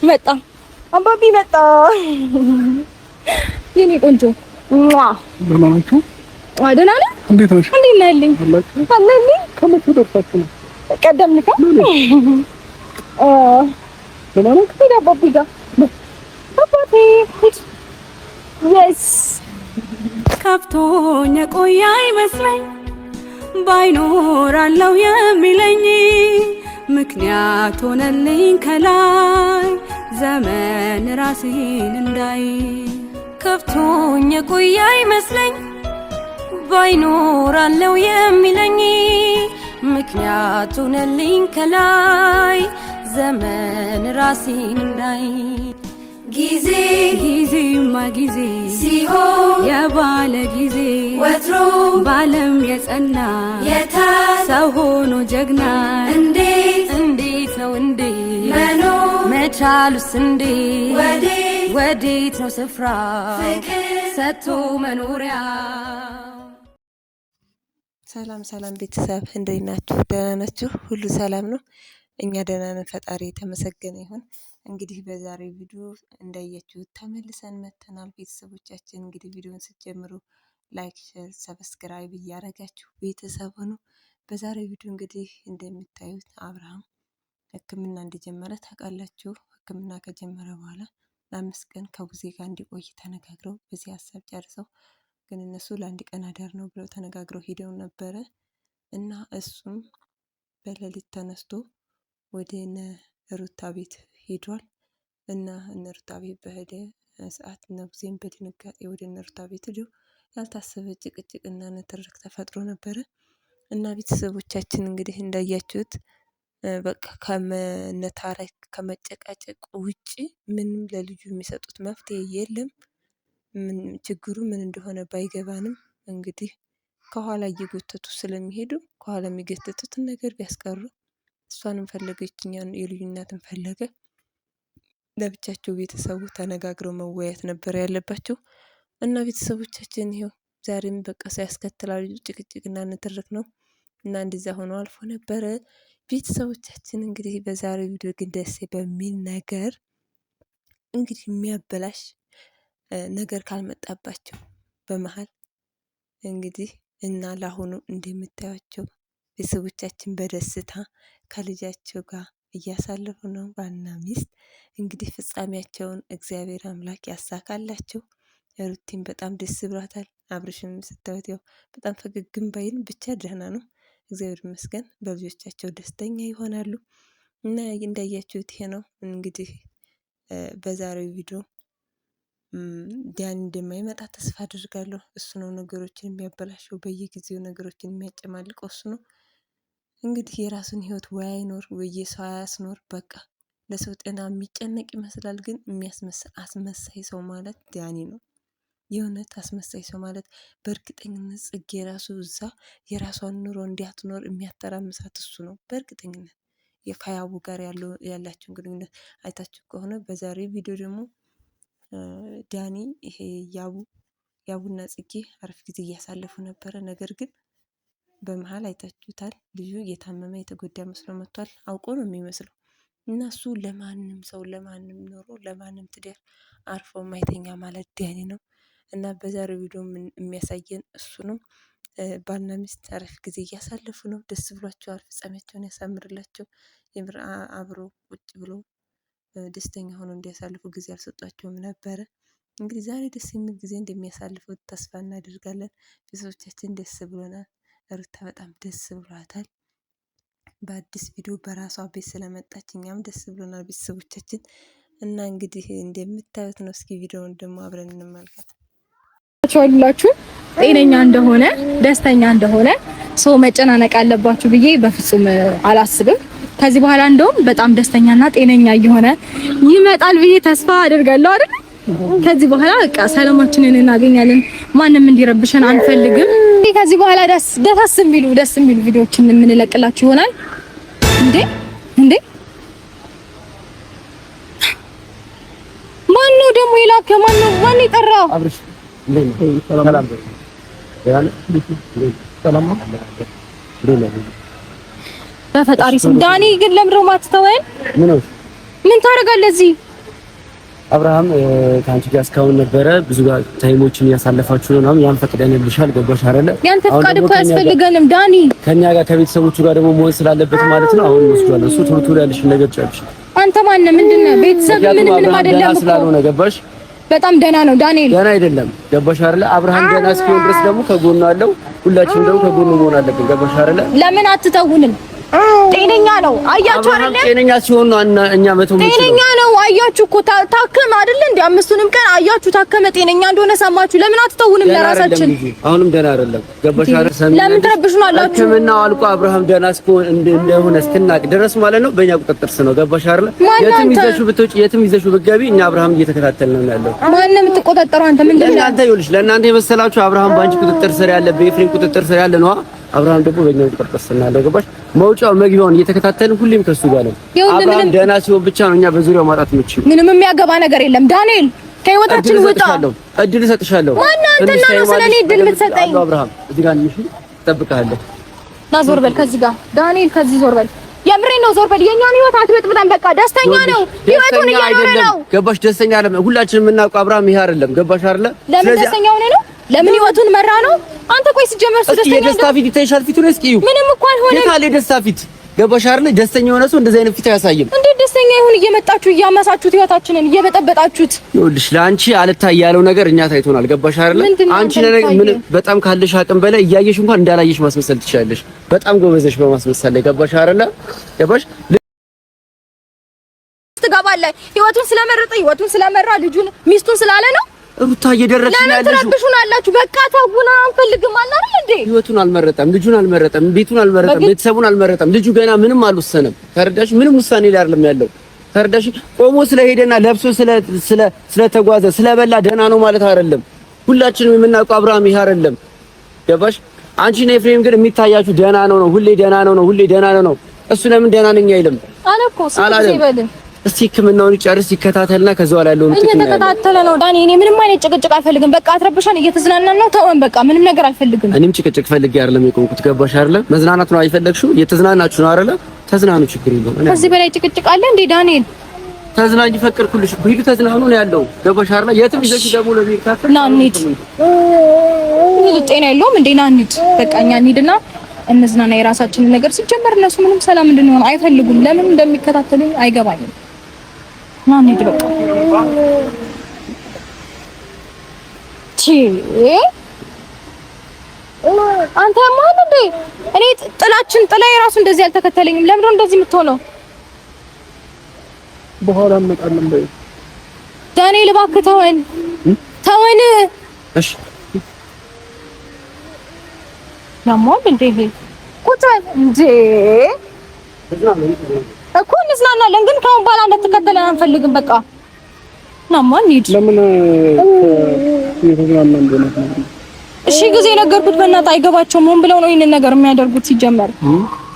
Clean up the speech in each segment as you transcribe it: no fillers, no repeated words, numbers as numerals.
መጣ አባቢ መጣ። የኔ ቆንጆ ደህና ናችሁ? ደህና ነህ? እንዴት ነሽ? እንዴት ነህ? አለልኝ ከመቼ ደርሳችሁ ነው? ቀደምንካ ደህና ነህ? ሂድ አባቢ ጋር አባቴ yes ከብቶኝ የቆየ አይመስለኝ ባይኖራለው የሚለኝ ምክንያት ሆነልኝ ከላይ ዘመን ራሴን እንዳይ ከብቶኝ የቆየ አይመስለኝ ባይኖራለው የሚለኝ ምክንያት ሆነልኝ ከላይ ዘመን ራሴን እንዳይ ጊዜማ ጊዜ ሲሆን የባለ ጊዜ ወትሮ ባለም የጸና ሰው ሆኖ ጀግና እንዴት ነው እንዴ መቻሉስ እንዴ ወዴት ነው ስፍራ ሰጥቶ መኖሪያ። ሰላም ቤተሰብ እንዴት ናችሁ? ደህና ናችሁ? ሁሉ ሰላም ነው? እኛ ደህና ነን፣ ፈጣሪ የተመሰገነ ይሁን። እንግዲህ በዛሬው ቪዲዮ እንዳያችሁት ተመልሰን መተናል። ቤተሰቦቻችን እንግዲህ ቪዲዮን ስትጀምሩ ላይክ፣ ሼር፣ ሰብስክራይብ እያደረጋችሁ ቤተሰብ ሁኑ። በዛሬው ቪዲዮ እንግዲህ እንደምታዩት አብርሃም ሕክምና እንደጀመረ ታውቃላችሁ። ሕክምና ከጀመረ በኋላ ለ5 ቀን ከጉዜ ጋር እንዲቆይ ተነጋግረው በዚህ ሀሳብ ጨርሰው ግን እነሱ ለ1 ቀን አዳር ነው ብለው ተነጋግረው ሂደው ነበረ እና እሱም በሌሊት ተነስቶ ወደ ሩታ ቤት ሄዷል እና ሩታ ቤት በሄደ ሰዓት ጉዜም በድንጋጤ ወደ ሩታ ቤት ሄዶ ያልታሰበ ጭቅጭቅ እና ንትርክ ተፈጥሮ ነበረ እና ቤተሰቦቻችን እንግዲህ እንዳያችሁት በቃ ከመነታረክ ከመጨቃጨቅ ውጪ ምንም ለልጁ የሚሰጡት መፍትሄ የለም። ችግሩ ምን እንደሆነ ባይገባንም እንግዲህ ከኋላ እየጎተቱ ስለሚሄዱ ከኋላ የሚገተቱትን ነገር ቢያስቀሩ እሷንም ፈለገች እኛን የልዩነትን ፈለገ ለብቻቸው ቤተሰቡ ተነጋግረው መወያየት ነበር ያለባቸው እና ቤተሰቦቻችን ይኸው ዛሬም በቃ ያስከትላል ጭቅጭቅና ንትርክ ነው እና እንደዛ ሆኖ አልፎ ነበረ። ቤተሰቦቻችን እንግዲህ በዛሬው ቪዲዮ ግን ደስ በሚል ነገር እንግዲህ የሚያበላሽ ነገር ካልመጣባቸው በመሀል እንግዲህ እና ለአሁኑ እንደምታዩቸው ቤተሰቦቻችን በደስታ ከልጃቸው ጋር እያሳለፉ ነው። ባልና ሚስት እንግዲህ ፍጻሜያቸውን እግዚአብሔር አምላክ ያሳካላቸው። ሩቲም በጣም ደስ ብሏታል። አብርሽም ስታዩት ያው በጣም ፈገግም ባይን ብቻ ደህና ነው፣ እግዚአብሔር ይመስገን። በልጆቻቸው ደስተኛ ይሆናሉ እና እንዳያችሁት ይሄ ነው እንግዲህ በዛሬው ቪዲዮ ዲያን እንደማይመጣ ተስፋ አድርጋለሁ። እሱ ነው ነገሮችን የሚያበላሸው፣ በየጊዜው ነገሮችን የሚያጨማልቀው እሱ ነው። እንግዲህ የራሱን ህይወት ወይ አይኖር ወይ የሰው አያስኖር። በቃ ለሰው ጤና የሚጨነቅ ይመስላል፣ ግን የሚያስመስል አስመሳይ ሰው ማለት ዲያኒ ነው። የእውነት አስመሳይ ሰው ማለት በእርግጠኝነት ጽጌ የራሱ እዛ የራሷን ኑሮ እንዲያትኖር የሚያተራምሳት እሱ ነው በእርግጠኝነት። ከያቡ ጋር ያላቸውን ግንኙነት አይታችሁ ከሆነ በዛሬ ቪዲዮ ደግሞ ዳኒ ይሄ ያቡና ጽጌ አሪፍ ጊዜ እያሳለፉ ነበረ። ነገር ግን በመሀል አይታችሁታል፣ ልጁ እየታመመ የተጎዳ መስሎ መጥቷል። አውቆ ነው የሚመስለው እና እሱ ለማንም ሰው ለማንም ኖሮ ለማንም ትዳር አርፎ ማይተኛ ማለት ዳኒ ነው እና በዛሬው ቪዲዮ የሚያሳየን እሱ ነው። ባልና ሚስት አሪፍ ጊዜ እያሳለፉ ነው። ደስ ብሏቸዋል። ፍጻሜያቸውን ያሳምርላቸው። የምር አብሮ ቁጭ ብሎ ደስተኛ ሆኖ እንዲያሳልፉ ጊዜ አልሰጧቸውም ነበረ። እንግዲህ ዛሬ ደስ የሚል ጊዜ እንደሚያሳልፉ ተስፋ እናደርጋለን። ቤተሰቦቻችን ደስ ብሎናል። ሩታ በጣም ደስ ብሏታል። በአዲስ ቪዲዮ በራሷ ቤት ስለመጣች እኛም ደስ ብሎናል ቤተሰቦቻችን እና እንግዲህ እንደምታዩት ነው። እስኪ ቪዲዮውን ደግሞ አብረን እንመልከት። ቻላችሁ ጤነኛ እንደሆነ ደስተኛ እንደሆነ ሰው መጨናነቅ አለባችሁ ብዬ በፍጹም አላስብም። ከዚህ በኋላ እንደውም በጣም ደስተኛና ጤነኛ እየሆነ ይመጣል ብዬ ተስፋ አደርጋለሁ አይደል? ከዚህ በኋላ በቃ ሰላማችንን እናገኛለን። ማንም እንዲረብሸን አንፈልግም። ከዚህ በኋላ ደስ የሚሉ ቪዲዮዎችን የምንለቅላችሁ ይሆናል። እንዴ ማነው ደግሞ የላከ? ማን የጠራው? አብርሽ በፈጣሪ ስም ዳኒ ግን ለምንድነው የማትተወን? ምን ታደርጋለህ እዚህ? አብርሃም ከአንቺ ጋር እስካሁን ነበረ ብዙ ታይሞችን ያሳለፋችሁ ነው። ያን ፈቅደንልሻል። ገባሽ አይደለ? ያንተ ፈቃድ እኮ ያስፈልገንም ዳኒ። ከኛ ጋር ከቤተሰቦቹ ጋር ደግሞ መሆን ስላለበት ማለት ነው። አሁን ወስዷል እሱ ቶሎ ያለሽ ነገር ጨርሽ። አንተ ማን ነህ? ምንድነው? ቤተሰብ ምንም አይደለም እኮ ስላልሆነ ገባሽ? በጣም ደህና ነው ዳንኤል። ደህና አይደለም ገባሽ አይደለ? አብርሃም ደህና እስኪሆን ድረስ ደግሞ ከጎኑ አለው። ሁላችንም ደግሞ ከጎኑ መሆን አለብን። ገባሽ አይደለ? ለምን አትተውንም? ጤነኛ ነው አያችሁ አይደለ? ጤነኛ ሲሆን ነው እኛ መተው ነው። ጤነኛ ነው አያችሁ እኮ ታከመ አይደለ? እንዴ አምስቱንም ቀን አያችሁ ታከመ፣ ጤነኛ እንደሆነ ሰማችሁ። ለምን አትተውንም? ለራሳችን አሁንም ደህና አይደለም ገባሽ አይደለ? ለምን ትረብሹናላችሁ? ሕክምናው አልቆ አብርሃም ደህና እንደሆነ እስክናቅ ድረስ ማለት ነው በእኛ ቁጥጥር ስር ነው። ገባሽ አይደለ? የትም ይዘሽው ብትወጪ የትም ይዘሽው ብትገቢ እኛ አብርሃም እየተከታተልን ነው ያለው። ማንም የምትቆጣጠረው አንተ ምንድን ነው? እናንተ ይኸውልሽ ለእናንተ የመሰላችሁ አብርሃም ባንቺ ቁጥጥር ስር ያለ በኤፍሬም ቁጥጥር ስር ያለ ነው። አብርሃም ደግሞ በእኛ ቁጥጥር ስር ነው። ገባሽ? መውጫው መግቢያውን እየተከታተልን ሁሌም ከሱ ጋር ነው። አብርሃም ደህና ሲሆን ብቻ ነው እኛ በዙሪያው ማጣት የምትችይው። ምንም የሚያገባ ነገር የለም ዳንኤል፣ ከህይወታችን ውጣ። እድል እሰጥሻለሁ። ማነው አንተና ነው ስለኔ እድል የምትሰጠኝ? አብርሃም እዚህ ጋር ነሽ፣ እጠብቅሃለሁ። ና ዞር በል ከዚህ ጋር ዳንኤል፣ ከዚህ ዞር በል። የምሬን ነው፣ ዞር በል። የኛን ህይወት አትበጥብጠን። በቃ ደስተኛ ነው፣ ህይወቱን እየኖረ ነው። ገባሽ? ደስተኛ አይደለም። ሁላችንም የምናውቀው አብርሃም ይሄ አይደለም። ገባሽ አይደለ? ለምን ደስተኛ ሆነ ነው? ለምን ህይወቱን መራ ነው? አንተ ቆይ ሲጀመር ደስተኛ ነው። የደስታ ፊት ይታይሻል? ፊቱን እስኪዩ። ምንም እኮ አልሆነም። የታለ የደስታ ፊት? ገባሽ አይደለ? ደስተኛ የሆነ ሰው እንደዚህ አይነት ፊት አያሳይም። እንዴት ደስተኛ ይሁን? እየመጣችሁ እያመሳችሁት ህይወታችንን እየበጠበጣችሁት። ይኸውልሽ ለአንቺ አልታይ ያለው ነገር እኛ ታይቶናል። ገባሽ አይደለ? አንቺ ምን በጣም ካለሽ አቅም በላይ እያየሽ እንኳን እንዳላየሽ ማስመሰል ትችላለሽ። በጣም ጎበዘሽ በማስመሰል ላይ። ገባሽ አይደለ? ገባሽ? ትገባለህ። ህይወቱን ስለመረጠ ህይወቱን ስለመራ ልጁን ሚስቱን ስላለ ነው። ሩታ እየደረስሽ ያለሽ ለምን ትረብሹናላችሁ? በቃ ተውና አንፈልግም አይደል እንዴ? ህይወቱን አልመረጠም፣ ልጁን አልመረጠም፣ ቤቱን አልመረጠም፣ ቤተሰቡን አልመረጠም። ልጁ ገና ምንም አልወሰነም። ተረዳሽ? ምንም ውሳኔ ላይ አይደለም ያለው። ተረዳሽ? ቆሞ ስለሄደና ለብሶ ስለተጓዘ ስለበላ ደህና ነው ማለት አይደለም። ሁላችንም የምናውቀው አብርሃም ይሄ አይደለም። ገባሽ? አንቺና ኤፍሬም ግን የሚታያችሁ ደህና ነው፣ ሁሌ ደህና ነው፣ ሁሌ ደህና ነው። እሱ ለምን ደህና ነኝ አይልም አለ እኮ ሲበልን። እስቲ ህክምናውን ይጨርስ ይከታተልና ከዛ በኋላ ያለውን ጥቅም እየተከታተለ ነው ዳኒ። እኔ ምንም አይነት ጭቅጭቅ አልፈልግም። በቃ አትረብሻን፣ እየተዝናናን ነው። ተወን በቃ ምንም ነገር አልፈልግም። እኔም ጭቅጭቅ ፈልጌ አይደለም የቆምኩት። ገባሽ አይደለ? መዝናናት ነው አይፈለግሽው? እየተዝናናችሁ ነው አይደለ? ተዝናኑ፣ ችግር የለውም። ከዚህ በላይ ጭቅጭቅ አለ እንዴ ዳንኤል? ተዝናኝ፣ ፈቀድኩልሽ። ሂዱ ተዝናኑ ነው ያለው። ገባሽ አይደለ? የትም ይዘሽ ደግሞ ለሚካፈል ና እንሂድ። ጤና የለውም እንዴ? ና እንሂድ በቃ እኛ እንሂድና እንዝናና። የራሳችንን ነገር ሲጀመር እነሱ ምንም ሰላም እንድንሆን አይፈልጉም። ለምን እንደሚከታተሉኝ አይገባኝም። ና እንሂድ በቃ። አንተ ማን እንዴ? እኔ ጥላዬ ራሱ እንደዚህ አልተከተለኝም። ለምን ነው እንደዚህ የምትሆነው? በኋላ እንመጣለን በይ ዳንኤል፣ እባክህ ተወን። እሺ ናሞም እንዴ ቁጭ እንዴ እኮ እንዝናናለን፣ ግን ከአሁን በኋላ እንድትከተለን አንፈልግም። በቃ ናማ እንሂድ። ለምን የተዝናና እንደሆነ እሺ ጊዜ ነገርኩት። በእናትህ አይገባቸውም። ምን ብለው ነው ይሄንን ነገር የሚያደርጉት? ሲጀመር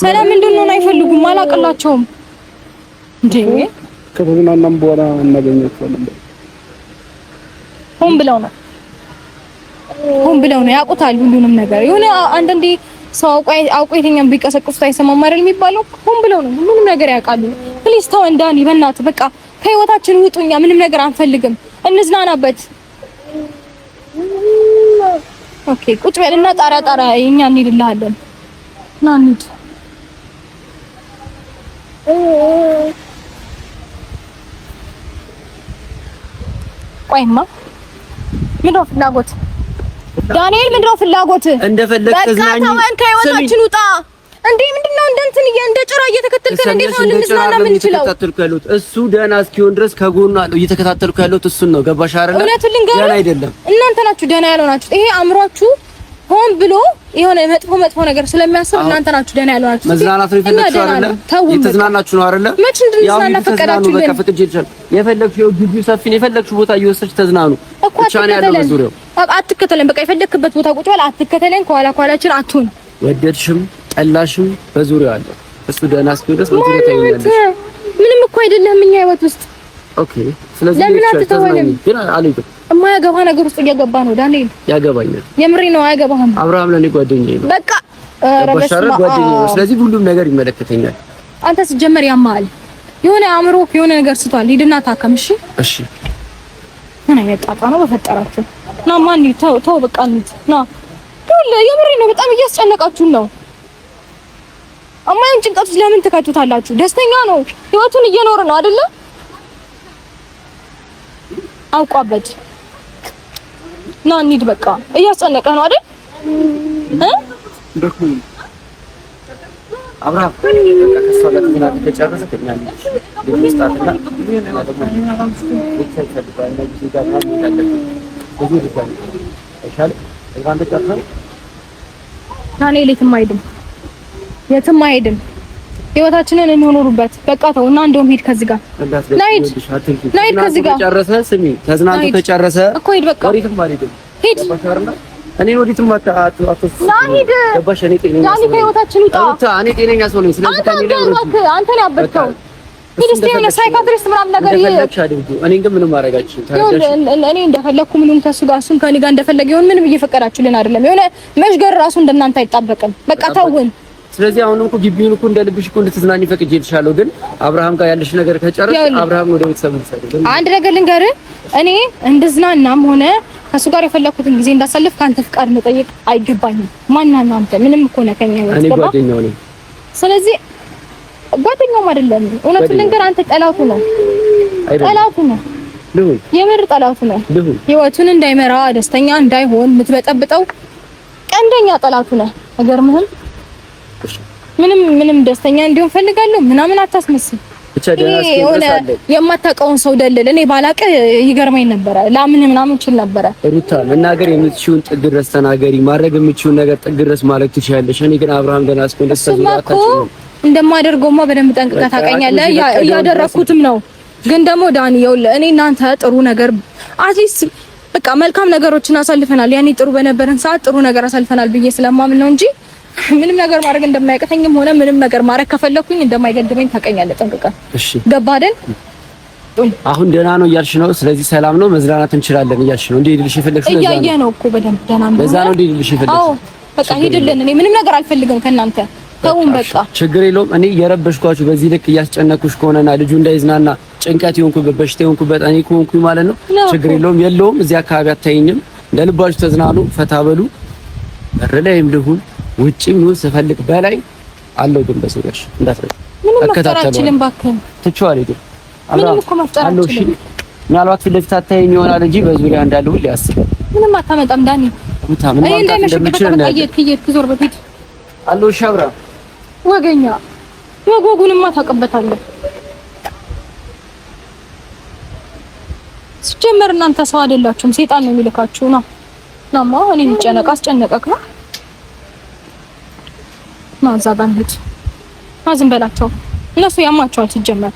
ሰላም እንድንሆን አይፈልጉም። አላቀላቸውም እንዴ ከተዝናናም በኋላ እናገኛቸዋለን። ሆን ብለው ነው ያውቁታል ሁሉንም ነገር። የሆነ አንዳንዴ ሰው አውቆ የተኛም ቢቀሰቅሱት አይሰማም አይደል የሚባለው? ሆን ብለው ነው ሁሉንም ነገር ያውቃሉ። ፕሊዝ ተወን ዳኒ፣ በእናትህ በቃ ከህይወታችን ውጡኛ። ምንም ነገር አንፈልግም። እንዝናናበት። ኦኬ ቁጭ በልና ጣራ እኛ እንሄድልሃለን። ና እንሂድ። ቆይማ ምንድነው ፍላጎት? ዳንኤል ምንድነው ፍላጎት? እንደፈለክ ተዝናኝ። በቃ ከህይወታችን ውጣ። እንዴ ምንድነው እንደ ጭራ እየተከተልከን? እንዴት ነው ልንዝናና የምንችለው? እሱ ደህና እስኪሆን ድረስ ከጎኑ አለው። እየተከታተልኩ ያለሁት እሱን ነው። ገባሽ አይደል? እውነቱን ልንገርህ፣ ደህና አይደለም። እናንተ ናችሁ ደህና ያልሆናችሁት። ይሄ አእምሯችሁ ሆን ብሎ የሆነ መጥፎ ነገር ስለሚያስብ እናንተ ናችሁ ደህና ያልሆናችሁት። መዝናናት ነው የፈለግሽው አይደል? የተዝናናችሁ ነው አይደል? መች እንድንዝናና ፈቀዳችሁልን? በቃ ፈቅጄ ይችላል። የፈለግሽው ግቢው ሰፊ ነው። የፈለግሽው ቦታ እየወሰድሽ ተዝናኑ። ብቻ ነው ያለው በዙሪያው። አትከተለን። በቃ የፈለግክበት ቦታ ቁጭ በል። አትከተለን። ከኋላችን አትሁን። ወደድሽም ጠላሽም በዙሪያው አለ። እሱ ደህና እስኪሆን ድረስ በዙሪያው ታይኛለሽ። ምንም እኮ አይደለም እኛ ህይወት ውስጥ። ኦኬ ስለዚህ ለምን አትተወንም? ግን አልይም። የማያገባ ነገር ውስጥ እየገባ ነው ዳንኤል። ያገባኛል። የምሬ ነው። አያገባህም። አብርሃም ለኔ ጓደኛዬ ነው። በቃ በሻራ ጓደኛዬ ነው። ስለዚህ ሁሉም ነገር ይመለከተኛል። አንተ ሲጀመር ያማል። የሆነ አእምሮ የሆነ ነገር ስቷል። ሂድና ታከም። እሺ ምን አይነት ጣጣ ነው በፈጠራችሁ? ና ማን ተው በቃ እንት ና የምሬ ነው። በጣም እያስጨነቃችሁን ነው። አማይን ጭንቀት ለምን ትከቱታላችሁ? ደስተኛ ነው፣ ህይወቱን እየኖረ ነው አይደለ? አውቋበት ና እንሂድ በቃ። እያስጨነቀ ነው አይደል? አብርሃም በቃ ከሷ ጋር ተናግረን ተጨረሰ ከኛል ለምስጣትና የትም አይሄድም። ህይወታችንን እንኖርበት በቃ ተው እና እንደውም ሂድ ከዚህ ጋር ናይድ ከዚህ ጋር ተጨረሰ። ስሚ ተዝናንቶ ተጨረሰ እኮ ሂድ በቃ ሂድ እኔ ወዲትም አትወስ ናሂድ ገባሽ? እኔ ጤነኛ ሰው ነኝ። ከህይወታችን ውጣ። እኔ ጤነኛ ሰው ነኝ። ስለዚህ ከኔ አንተ ነው ያበድከው። ሂድ እስቲ የሆነ ሳይካትሪስት ምናምን ነገር እኔ ግን ምንም ማረጋችሁ እኔ እንደፈለኩ ምንም ከሱ ጋር እሱም ከኔ ጋር እንደፈለገ ይሁን ምንም እየፈቀዳችሁልን አይደለም። የሆነ መሽገር ራሱ እንደናንተ አይጣበቅም። በቃ ተውን። ስለዚህ አሁንም እኮ ግቢውን እኮ እንደልብሽ እኮ እንድትዝናኝ ፈቅጄልሻለሁ። ግን አብርሃም ጋር ያለሽ ነገር ከጨረስሽ አብርሃም ወደ ቤተሰብ ይሰደድ። አንድ ነገር ልንገርህ፣ እኔ እንድዝናናም ሆነ ከሱ ጋር የፈለኩትን ጊዜ እንዳሳልፍ ካንተ ፍቃድ መጠየቅ አይገባኝም። ማንናና አንተ ምንም እኮ ነው ከኛ እኔ ጓደኛው ነኝ። ስለዚህ ጓደኛውም አይደለም። እውነቱን ልንገር፣ አንተ ጠላቱ ነው። የምር ጠላቱ ነው። ህይወቱን እንዳይመራ ደስተኛ እንዳይሆን የምትበጠብጠው ቀንደኛ ጠላቱ ነው። አይገርምህም? ምንም ደስተኛ እንዲሆን ፈልጋለሁ ምናምን አታስመስል። ብቻ ደህና የማታውቀውን ሰው ደልል። እኔ ባላቀ ይገርመኝ ነበረ። ላምን ምናምን እችል ነበረ። ሩታ መናገር የምትችይውን ጥግ ድረስ ተናገሪ። ማድረግ የምትችይውን ነገር ጥግ ድረስ ማለት ትችያለሽ። እኔ ግን አብርሃም ገና እንደማደርገውማ በደንብ ጠንቅቀህ ታውቀኛለህ። እያደረኩትም ነው። ግን ደግሞ ዳኒ ይኸውልህ፣ እኔ እናንተ ጥሩ ነገር አትሊስት በቃ መልካም ነገሮችን አሳልፈናል። ያኔ ጥሩ በነበረን ሰዓት ጥሩ ነገር አሳልፈናል ብዬ ስለማምን ነው እንጂ ምንም ነገር ማድረግ እንደማይቀተኝም ሆነ ምንም ነገር ማድረግ ከፈለኩኝ እንደማይገድበኝ ታውቀኛለህ ጠንቅቀህ። እሺ ገባህ አይደል? አሁን ደህና ነው እያልሽ ነው። ስለዚህ ሰላም ነው፣ መዝናናት እንችላለን እያልሽ ነው። እንዴ ልልሽ የፈለግሽ ነው። እያየህ ነው እኮ በደንብ ደህና ነው። ለዛ ነው እንዴ ልልሽ የፈለግሽ። አዎ በቃ ሂድልን። እኔ ምንም ነገር አልፈልግም ከእናንተ ተውን በቃ። ችግር የለውም። እኔ የረበሽኳችሁ በዚህ ልክ እያስጨነኩሽ ከሆነና ልጁ እንዳይዝናና ጭንቀት ይሆንኩበት በሽታ ይሆንኩበት እኔ ከሆንኩኝ ማለት ነው። ችግር የለውም። እዚህ አካባቢ አታይኝም። እንደልባችሁ ተዝናኑ፣ ፈታ በሉ። በር ላይም ልሁን ውጪም ይሁን ስፈልግ በላይ አለው። ግን በሰውሽ እንዳትረሽ አከታተልልኝ ባክህ። ትችዋለህ ግን ምንም እኮ መፍጠር አልችልም። ምናልባት ፊት ለፊት አታይኝ ይሆናል እንጂ በዙሪያ እንዳለ ሁሉ ያስባል። ምንም አታመጣም ዳኒ። እኔ እንደምችል ነው ዞር በፊት አለው። ሻብራ ወገኛ ወጎጉንማ ታውቅበታለህ። ሲጀመር እናንተ ሰው አይደላችሁም፣ ሰይጣን ነው የሚልካችሁ ነው። ናማ እኔ ልጨነቅ አስጨነቀክ ነው ማዛባን ሂድ። ዝም በላቸው፣ እነሱ ያማቸዋል ሲጀመር።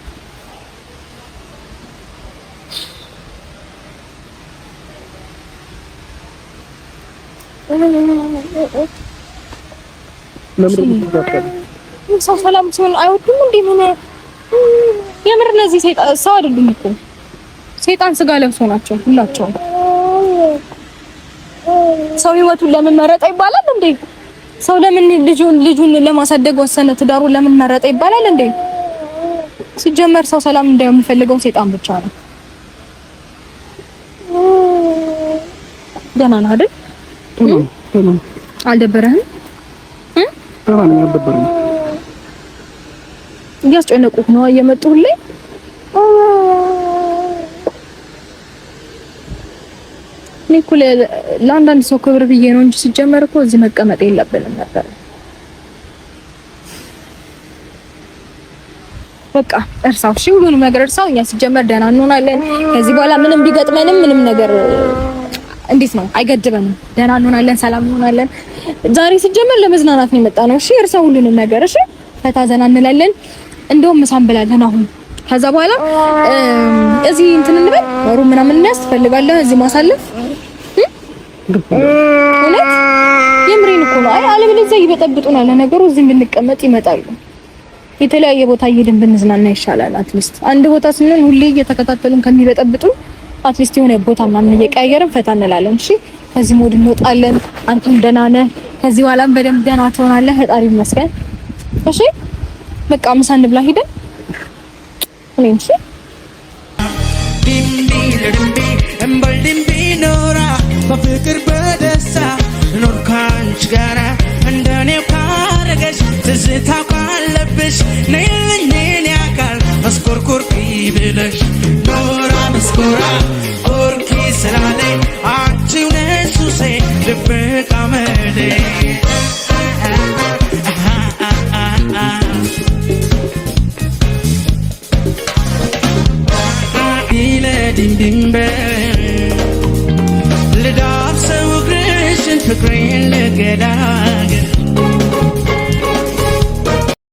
ሰው ሰላም ሲሆን አይወዱም እንዴ? ምን የምር እነዚህ ሰው አይደሉም እኮ ሰይጣን ስጋ ለብሶ ናቸው ሁላቸውም። ሰው ህይወቱን ለምን መረጠ ይባላል እንዴ? ሰው ለምን ልጁን ለማሳደግ ወሰነ ትዳሩን ለምን መረጠ ይባላል እንዴ? ሲጀመር ሰው ሰላም እንዳይሆን የሚፈልገው ሰይጣን ብቻ ነው። ደህና ነህ አይደል? አልደበረህም? እያስጨነቁህ ነው እየመጡልኝ። እኔ እኮ ለአንዳንድ ሰው ክብር ብዬ ነው እንጂ ሲጀመር እኮ እዚህ መቀመጥ የለብንም ነበር። በቃ እርሳው፣ እሺ ሁሉንም ነገር እርሳው። እኛ ሲጀመር ደህና እንሆናለን። ከዚህ በኋላ ምንም ቢገጥመንም ምንም ነገር እንዴት ነው አይገድበንም። ደህና እንሆናለን፣ ሰላም እንሆናለን። ዛሬ ሲጀመር ለመዝናናት ነው የመጣ ነው። እሺ እርሳው ሁሉንም ነገር። እሺ ፈታ ዘና እንላለን። እንደውም ምሳ እንበላለን አሁን። ከዛ በኋላ እዚህ እንትን እንበል ሩም ምናምን እናስ ትፈልጋለህ እዚህ ማሳለፍ እውነት የምሬን እኮ ነው። አይ አለበለዚያ ይበጠብጡናል። ነገሩ እዚህ ብንቀመጥ ይመጣሉ። የተለያየ ቦታ እየሄድን ብንዝናና ይሻላል። አትሊስት አንድ ቦታ ስንሆን ሁሌ እየተከታተሉን ከሚበጠብጡ አትሊስት የሆነ ቦታ ምናምን እየቀያየርን ፈታ እንላለን። እሺ ከዚህ ሞድ እንወጣለን። አንተም ደህና ነህ። ከዚህ በኋላም በደንብ ደህና ትሆናለህ። ፈጣሪ ይመስገን። እሺ በቃ ምሳ እንብላ ሄደን እኔ እሺ ቢለድም ቢኖራ በፍቅር በደስታ ኖር ካንቺ ጋራ እንደኔው ካረገሽ ትዝታ ካለብሽ ነይልኝ የኔ አካል መስኮርኮርኪ ብለሽ ኖራ መስኮራ ኮርኪ ስላለኝ አንቺው ነሽ ሱሴ ድብቅ አመሌ ልዳብሰው እግርሽን ፍቅሬን ልገላግል